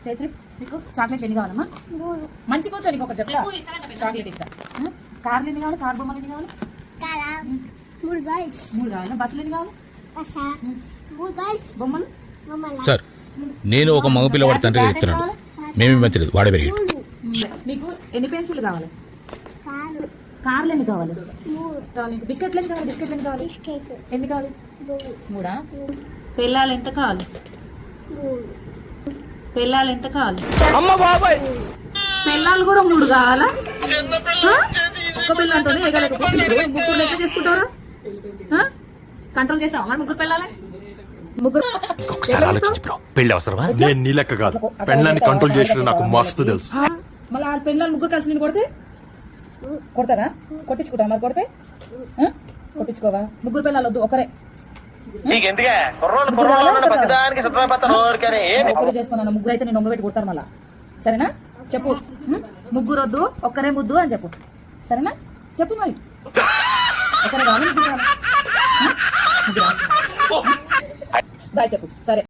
చైత్రి నీకు చాక్లెట్ ఎన్ని కావాలమ్మా? మంచి కూర్చో, నీకు ఒకటి చెప్తా, చాక్లెట్ ఇస్తా. కార్లు ఎన్ని కావాలి? కార్ బొమ్మలు ఎన్ని కావాలి? 3 కావాలా? బస్సులు ఎన్ని కావాలి? బొమ్మలు సార్ నేను ఒక మగ పిల్లవాడి తండ్రి చెప్తున్నాను, మేమేమి మంచిలేదు వాడే పెరిగాడు. నీకు ఎన్ని పెన్సిల్ కావాలి? కార్లు ఎన్ని కావాలి? బిస్కెట్లు ఎన్ని కావాలి? బిస్కెట్లు ఎన్ని కావాలి? ఎన్ని కావాలి? 3. పిల్లలు ఎంత కావాలి? పిల్లలు ఎంత కావాలి? పిల్లలు కూడా 3 కావాలా? ఒక్క పిల్లలతోనే ఎగలేకపోతే ముగ్గురు ఎట్లా చేసుకుంటారా? కంట్రోల్ చేస్తావా మరి ముగ్గురు పిల్లలని? ఇంకొకసారి ఆలోచించు బ్రో, పెళ్లి అవసరమా? నేను నీ లెక్క కాదు, పెళ్ళాన్ని కంట్రోల్ చేసిన నాకు మస్తు తెలుసు. మళ్ళీ ఆ పిల్లలు ముగ్గురు కలిసి నేను కొడితే కొడతారా? కొట్టించుకుంటా మరి కొడితే? కొట్టించుకోవా? ముగ్గురు పిల్లలు వద్దు, ఒకరే చేసుకున్నాను. ముగ్గురు అయితే నేను ఒంగబెట్టి కొడతాను మళ్ళా, సరేనా? చెప్పు, ముగ్గురు వద్దు, ఒక్కరే ముద్దు అని చెప్పు, సరేనా? చెప్పు మరి, ఒకరే కావాలి, ముగ్గురు కావాలి. బాయ్ చెప్పు, సరే.